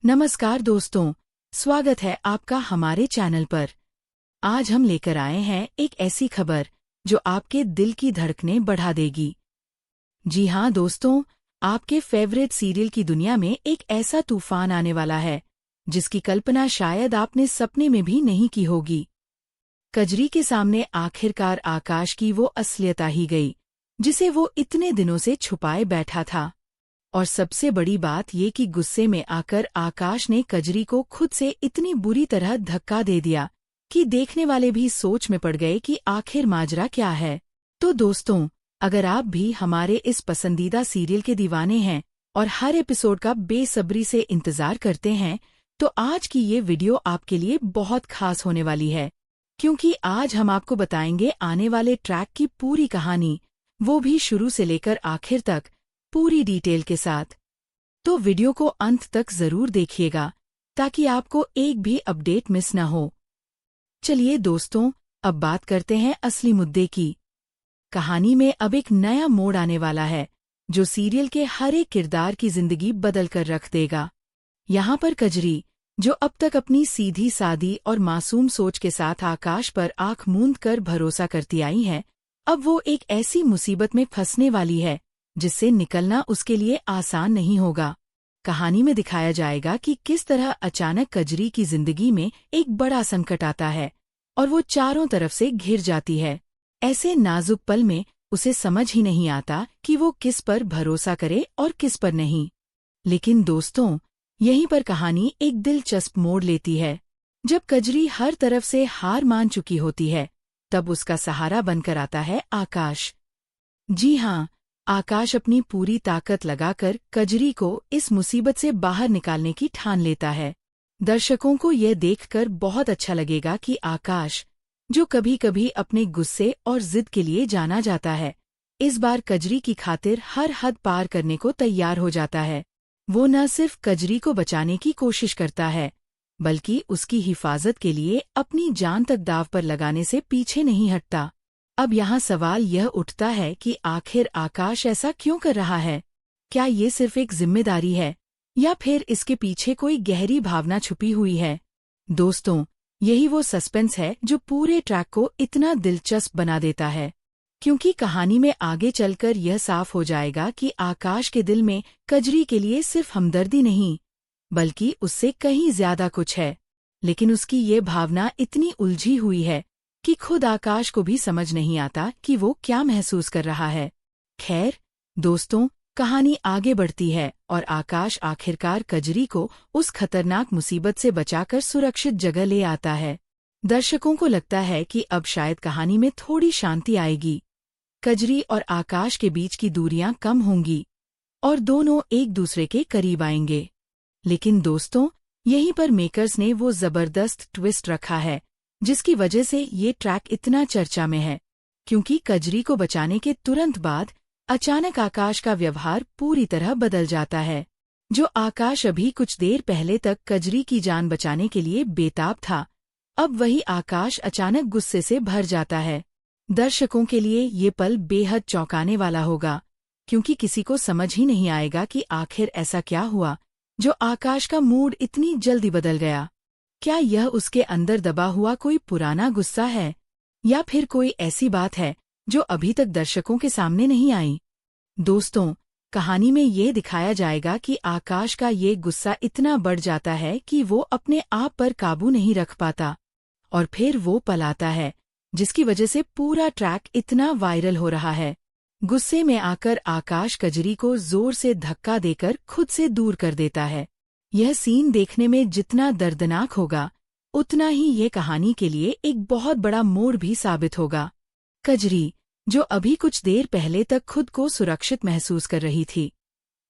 नमस्कार दोस्तों, स्वागत है आपका हमारे चैनल पर। आज हम लेकर आए हैं एक ऐसी खबर जो आपके दिल की धड़कनें बढ़ा देगी। जी हाँ दोस्तों, आपके फेवरेट सीरियल की दुनिया में एक ऐसा तूफान आने वाला है जिसकी कल्पना शायद आपने सपने में भी नहीं की होगी। कजरी के सामने आखिरकार आकाश की वो असलियत आ ही गई जिसे वो इतने दिनों से छुपाए बैठा था। और सबसे बड़ी बात ये कि गुस्से में आकर आकाश ने कजरी को खुद से इतनी बुरी तरह धक्का दे दिया कि देखने वाले भी सोच में पड़ गए कि आखिर माजरा क्या है। तो दोस्तों, अगर आप भी हमारे इस पसंदीदा सीरियल के दीवाने हैं और हर एपिसोड का बेसब्री से इंतजार करते हैं, तो आज की ये वीडियो आपके लिए बहुत खास होने वाली है, क्योंकि आज हम आपको बताएंगे आने वाले ट्रैक की पूरी कहानी, वो भी शुरू से लेकर आखिर तक, पूरी डिटेल के साथ। तो वीडियो को अंत तक जरूर देखिएगा ताकि आपको एक भी अपडेट मिस न हो। चलिए दोस्तों, अब बात करते हैं असली मुद्दे की। कहानी में अब एक नया मोड़ आने वाला है जो सीरियल के हर एक किरदार की जिंदगी बदल कर रख देगा। यहाँ पर कजरी, जो अब तक अपनी सीधी सादी और मासूम सोच के साथ आकाश पर आंख मूंद कर भरोसा करती आई है, अब वो एक ऐसी मुसीबत में फंसने वाली है जिससे निकलना उसके लिए आसान नहीं होगा। कहानी में दिखाया जाएगा कि किस तरह अचानक कजरी की जिंदगी में एक बड़ा संकट आता है और वो चारों तरफ से घिर जाती है। ऐसे नाजुक पल में उसे समझ ही नहीं आता कि वो किस पर भरोसा करे और किस पर नहीं। लेकिन दोस्तों, यहीं पर कहानी एक दिलचस्प मोड़ लेती है। जब कजरी हर तरफ से हार मान चुकी होती है, तब उसका सहारा बनकर आता है आकाश। जी हाँ, आकाश अपनी पूरी ताकत लगाकर कजरी को इस मुसीबत से बाहर निकालने की ठान लेता है। दर्शकों को यह देखकर बहुत अच्छा लगेगा कि आकाश, जो कभी कभी अपने गुस्से और जिद के लिए जाना जाता है, इस बार कजरी की खातिर हर हद पार करने को तैयार हो जाता है। वो न सिर्फ कजरी को बचाने की कोशिश करता है, बल्कि उसकी हिफाजत के लिए अपनी जान तक दांव पर लगाने से पीछे नहीं हटता। अब यहाँ सवाल यह उठता है कि आखिर आकाश ऐसा क्यों कर रहा है? क्या ये सिर्फ एक जिम्मेदारी है या फिर इसके पीछे कोई गहरी भावना छुपी हुई है? दोस्तों, यही वो सस्पेंस है जो पूरे ट्रैक को इतना दिलचस्प बना देता है, क्योंकि कहानी में आगे चलकर यह साफ हो जाएगा कि आकाश के दिल में कजरी के लिए सिर्फ हमदर्दी नहीं, बल्कि उससे कहीं ज्यादा कुछ है। लेकिन उसकी ये भावना इतनी उलझी हुई है कि खुद आकाश को भी समझ नहीं आता कि वो क्या महसूस कर रहा है। खैर दोस्तों, कहानी आगे बढ़ती है और आकाश आखिरकार कजरी को उस खतरनाक मुसीबत से बचाकर सुरक्षित जगह ले आता है। दर्शकों को लगता है कि अब शायद कहानी में थोड़ी शांति आएगी, कजरी और आकाश के बीच की दूरियां कम होंगी और दोनों एक दूसरे के करीब आएंगे। लेकिन दोस्तों, यहीं पर मेकर्स ने वो जबरदस्त ट्विस्ट रखा है जिसकी वजह से ये ट्रैक इतना चर्चा में है, क्योंकि कजरी को बचाने के तुरंत बाद अचानक आकाश का व्यवहार पूरी तरह बदल जाता है। जो आकाश अभी कुछ देर पहले तक कजरी की जान बचाने के लिए बेताब था, अब वही आकाश अचानक गुस्से से भर जाता है। दर्शकों के लिए ये पल बेहद चौंकाने वाला होगा, क्योंकि किसी को समझ ही नहीं आएगा कि आखिर ऐसा क्या हुआ जो आकाश का मूड इतनी जल्दी बदल गया। क्या यह उसके अंदर दबा हुआ कोई पुराना गुस्सा है या फिर कोई ऐसी बात है जो अभी तक दर्शकों के सामने नहीं आई? दोस्तों, कहानी में ये दिखाया जाएगा कि आकाश का ये गुस्सा इतना बढ़ जाता है कि वो अपने आप पर काबू नहीं रख पाता और फिर वो पलाता है, जिसकी वजह से पूरा ट्रैक इतना वायरल हो रहा है। गुस्से में आकर आकाश कजरी को जोर से धक्का देकर खुद से दूर कर देता है। यह सीन देखने में जितना दर्दनाक होगा, उतना ही ये कहानी के लिए एक बहुत बड़ा मोड़ भी साबित होगा। कजरी, जो अभी कुछ देर पहले तक खुद को सुरक्षित महसूस कर रही थी,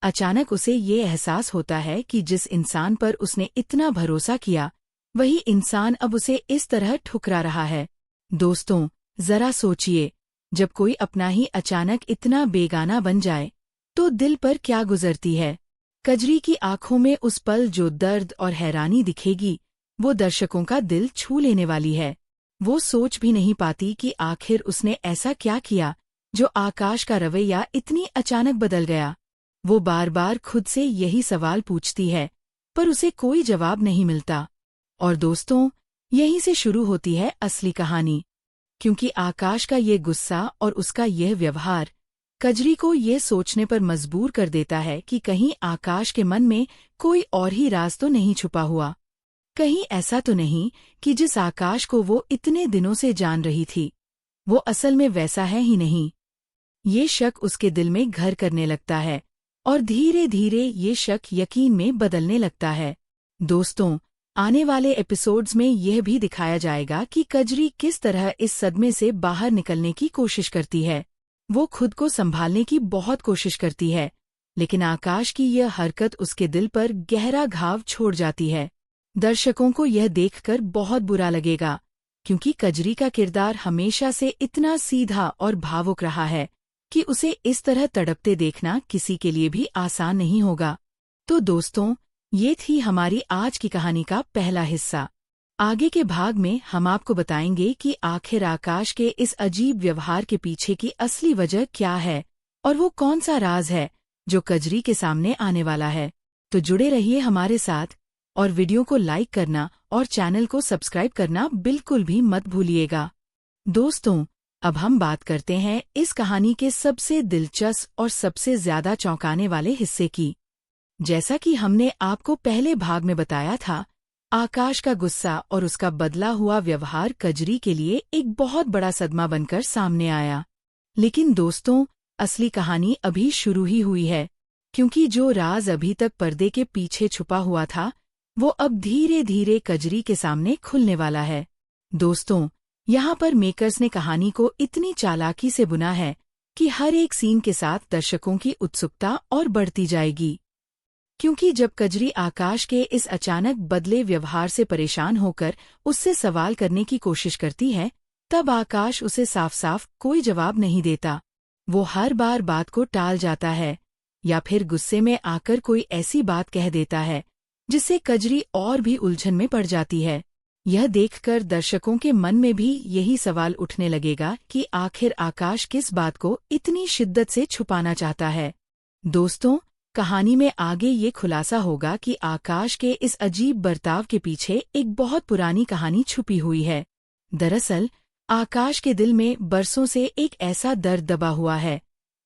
अचानक उसे ये एहसास होता है कि जिस इंसान पर उसने इतना भरोसा किया, वही इंसान अब उसे इस तरह ठुकरा रहा है। दोस्तों, जरा सोचिए, जब कोई अपना ही अचानक इतना बेगाना बन जाए, तो दिल पर क्या गुजरती है। कजरी की आंखों में उस पल जो दर्द और हैरानी दिखेगी, वो दर्शकों का दिल छू लेने वाली है। वो सोच भी नहीं पाती कि आखिर उसने ऐसा क्या किया जो आकाश का रवैया इतनी अचानक बदल गया। वो बार बार खुद से यही सवाल पूछती है, पर उसे कोई जवाब नहीं मिलता। और दोस्तों, यहीं से शुरू होती है असली कहानी, क्योंकि आकाश का ये गुस्सा और उसका यह व्यवहार कजरी को ये सोचने पर मजबूर कर देता है कि कहीं आकाश के मन में कोई और ही राज तो नहीं छुपा हुआ। कहीं ऐसा तो नहीं कि जिस आकाश को वो इतने दिनों से जान रही थी, वो असल में वैसा है ही नहीं। ये शक उसके दिल में घर करने लगता है और धीरे धीरे ये शक यकीन में बदलने लगता है। दोस्तों, आने वाले एपिसोड्स में यह भी दिखाया जाएगा कि कजरी किस तरह इस सदमे से बाहर निकलने की कोशिश करती है। वो खुद को संभालने की बहुत कोशिश करती है, लेकिन आकाश की यह हरकत उसके दिल पर गहरा घाव छोड़ जाती है। दर्शकों को यह देखकर बहुत बुरा लगेगा, क्योंकि कजरी का किरदार हमेशा से इतना सीधा और भावुक रहा है कि उसे इस तरह तड़पते देखना किसी के लिए भी आसान नहीं होगा। तो दोस्तों, ये थी हमारी आज की कहानी का पहला हिस्सा। आगे के भाग में हम आपको बताएंगे कि आखिर आकाश के इस अजीब व्यवहार के पीछे की असली वजह क्या है और वो कौन सा राज है जो कजरी के सामने आने वाला है। तो जुड़े रहिए हमारे साथ और वीडियो को लाइक करना और चैनल को सब्सक्राइब करना बिल्कुल भी मत भूलिएगा। दोस्तों, अब हम बात करते हैं इस कहानी के सबसे दिलचस्प और सबसे ज्यादा चौंकाने वाले हिस्से की। जैसा कि हमने आपको पहले भाग में बताया था, आकाश का गुस्सा और उसका बदला हुआ व्यवहार कजरी के लिए एक बहुत बड़ा सदमा बनकर सामने आया। लेकिन दोस्तों, असली कहानी अभी शुरू ही हुई है, क्योंकि जो राज अभी तक पर्दे के पीछे छुपा हुआ था, वो अब धीरे धीरे कजरी के सामने खुलने वाला है। दोस्तों, यहाँ पर मेकर्स ने कहानी को इतनी चालाकी से बुना है कि हर एक सीन के साथ दर्शकों की उत्सुकता और बढ़ती जाएगी। क्योंकि जब कजरी आकाश के इस अचानक बदले व्यवहार से परेशान होकर उससे सवाल करने की कोशिश करती है, तब आकाश उसे साफ साफ कोई जवाब नहीं देता। वो हर बार बात को टाल जाता है या फिर गुस्से में आकर कोई ऐसी बात कह देता है जिससे कजरी और भी उलझन में पड़ जाती है। यह देखकर दर्शकों के मन में भी यही सवाल उठने लगेगा कि आखिर आकाश किस बात को इतनी शिद्दत से छुपाना चाहता है। दोस्तों, कहानी में आगे ये खुलासा होगा कि आकाश के इस अजीब बर्ताव के पीछे एक बहुत पुरानी कहानी छुपी हुई है। दरअसल, आकाश के दिल में बरसों से एक ऐसा दर्द दबा हुआ है,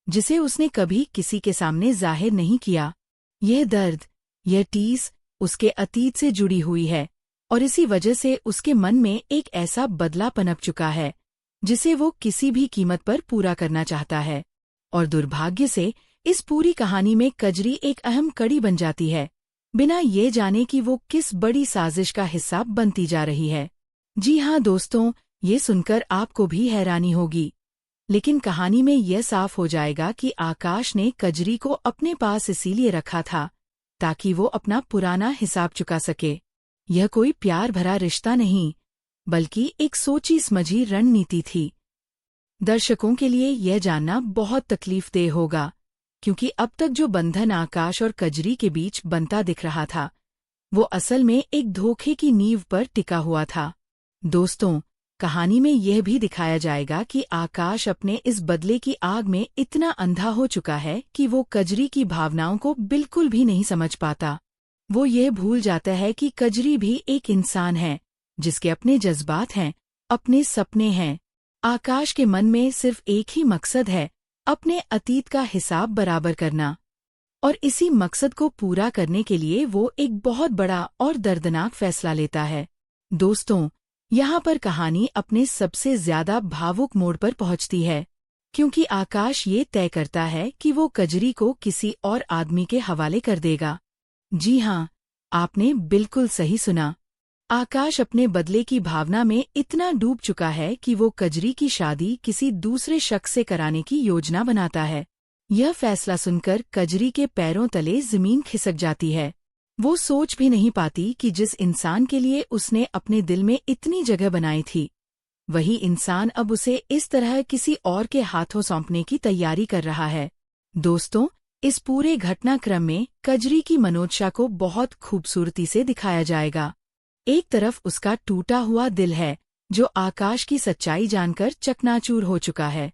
जिसे उसने कभी किसी के सामने जाहिर नहीं किया। यह दर्द, यह टीस उसके अतीत से जुड़ी हुई है और इसी वजह से उसके मन में एक ऐसा बदला पनप चुका है, जिसे वो किसी भी कीमत पर पूरा करना चाहता है। और दुर्भाग्य से इस पूरी कहानी में कजरी एक अहम कड़ी बन जाती है, बिना ये जाने कि वो किस बड़ी साजिश का हिस्सा बनती जा रही है। जी हाँ दोस्तों, ये सुनकर आपको भी हैरानी होगी, लेकिन कहानी में यह साफ हो जाएगा कि आकाश ने कजरी को अपने पास इसीलिए रखा था ताकि वो अपना पुराना हिसाब चुका सके। यह कोई प्यार भरा रिश्ता नहीं, बल्कि एक सोची समझी रणनीति थी। दर्शकों के लिए यह जानना बहुत तकलीफदेह होगा, क्योंकि अब तक जो बंधन आकाश और कजरी के बीच बनता दिख रहा था, वो असल में एक धोखे की नींव पर टिका हुआ था। दोस्तों, कहानी में यह भी दिखाया जाएगा कि आकाश अपने इस बदले की आग में इतना अंधा हो चुका है कि वो कजरी की भावनाओं को बिल्कुल भी नहीं समझ पाता। वो ये भूल जाता है कि कजरी भी एक इंसान है, जिसके अपने जज्बात हैं, अपने सपने हैं। आकाश के मन में सिर्फ एक ही मकसद है, अपने अतीत का हिसाब बराबर करना। और इसी मकसद को पूरा करने के लिए वो एक बहुत बड़ा और दर्दनाक फैसला लेता है। दोस्तों, यहाँ पर कहानी अपने सबसे ज्यादा भावुक मोड़ पर पहुँचती है, क्योंकि आकाश ये तय करता है कि वो कजरी को किसी और आदमी के हवाले कर देगा। जी हाँ, आपने बिल्कुल सही सुना। आकाश अपने बदले की भावना में इतना डूब चुका है कि वो कजरी की शादी किसी दूसरे शख्स से कराने की योजना बनाता है। यह फैसला सुनकर कजरी के पैरों तले जमीन खिसक जाती है। वो सोच भी नहीं पाती कि जिस इंसान के लिए उसने अपने दिल में इतनी जगह बनाई थी, वही इंसान अब उसे इस तरह किसी और के हाथों सौंपने की तैयारी कर रहा है। दोस्तों, इस पूरे घटनाक्रम में कजरी की मनोदशा को बहुत खूबसूरती से दिखाया जाएगा। एक तरफ उसका टूटा हुआ दिल है, जो आकाश की सच्चाई जानकर चकनाचूर हो चुका है,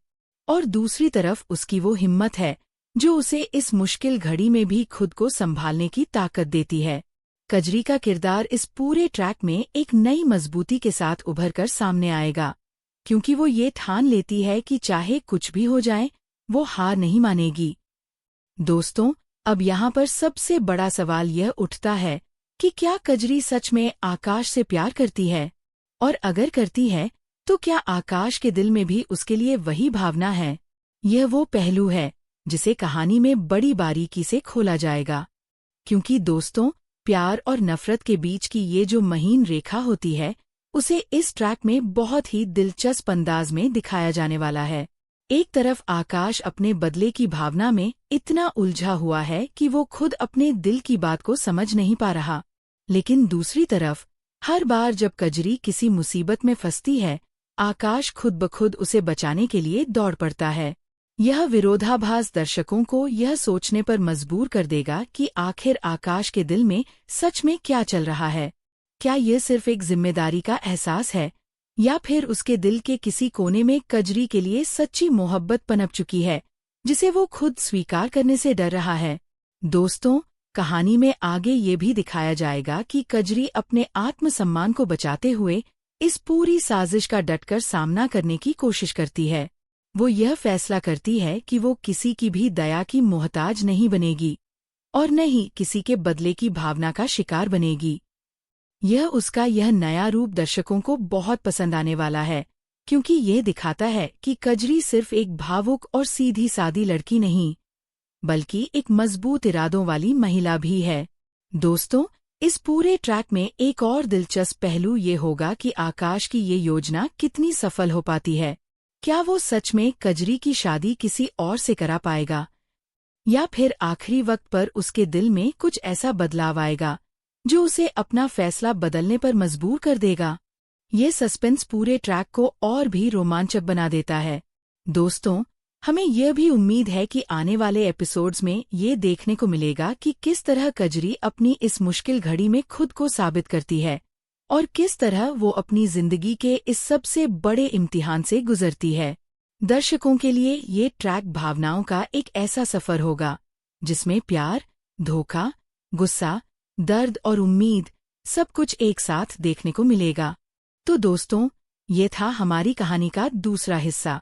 और दूसरी तरफ उसकी वो हिम्मत है जो उसे इस मुश्किल घड़ी में भी खुद को संभालने की ताकत देती है। कजरी का किरदार इस पूरे ट्रैक में एक नई मजबूती के साथ उभर कर सामने आएगा, क्योंकि वो ये ठान लेती है कि चाहे कुछ भी हो जाए, वो हार नहीं मानेगी। दोस्तों, अब यहाँ पर सबसे बड़ा सवाल यह उठता है कि क्या कजरी सच में आकाश से प्यार करती है? और अगर करती है, तो क्या आकाश के दिल में भी उसके लिए वही भावना है? यह वो पहलू है जिसे कहानी में बड़ी बारीकी से खोला जाएगा, क्योंकि दोस्तों, प्यार और नफरत के बीच की ये जो महीन रेखा होती है, उसे इस ट्रैक में बहुत ही दिलचस्प अंदाज में दिखाया जाने वाला है। एक तरफ आकाश अपने बदले की भावना में इतना उलझा हुआ है कि वो खुद अपने दिल की बात को समझ नहीं पा रहा, लेकिन दूसरी तरफ हर बार जब कजरी किसी मुसीबत में फंसती है, आकाश खुद ब खुद उसे बचाने के लिए दौड़ पड़ता है। यह विरोधाभास दर्शकों को यह सोचने पर मजबूर कर देगा कि आखिर आकाश के दिल में सच में क्या चल रहा है। क्या यह सिर्फ एक जिम्मेदारी का एहसास है, या फिर उसके दिल के किसी कोने में कजरी के लिए सच्ची मोहब्बत पनप चुकी है, जिसे वो खुद स्वीकार करने से डर रहा है? दोस्तों, कहानी में आगे ये भी दिखाया जाएगा कि कजरी अपने आत्मसम्मान को बचाते हुए इस पूरी साजिश का डटकर सामना करने की कोशिश करती है। वो यह फैसला करती है कि वो किसी की भी दया की मोहताज नहीं बनेगी और न ही किसी के बदले की भावना का शिकार बनेगी। यह नया रूप दर्शकों को बहुत पसंद आने वाला है, क्योंकि ये दिखाता है कि कजरी सिर्फ एक भावुक और सीधी सादी लड़की नहीं, बल्कि एक मजबूत इरादों वाली महिला भी है। दोस्तों, इस पूरे ट्रैक में एक और दिलचस्प पहलू ये होगा कि आकाश की ये योजना कितनी सफल हो पाती है। क्या वो सच में कजरी की शादी किसी और से करा पाएगा, या फिर आखिरी वक्त पर उसके दिल में कुछ ऐसा बदलाव आएगा जो उसे अपना फैसला बदलने पर मजबूर कर देगा? ये सस्पेंस पूरे ट्रैक को और भी रोमांचक बना देता है। दोस्तों, हमें यह भी उम्मीद है कि आने वाले एपिसोड्स में ये देखने को मिलेगा कि किस तरह कजरी अपनी इस मुश्किल घड़ी में खुद को साबित करती है और किस तरह वो अपनी जिंदगी के इस सबसे बड़े इम्तिहान से गुजरती है। दर्शकों के लिए ये ट्रैक भावनाओं का एक ऐसा सफर होगा जिसमें प्यार, धोखा, गुस्सा, दर्द और उम्मीद सब कुछ एक साथ देखने को मिलेगा। तो दोस्तों, ये था हमारी कहानी का दूसरा हिस्सा।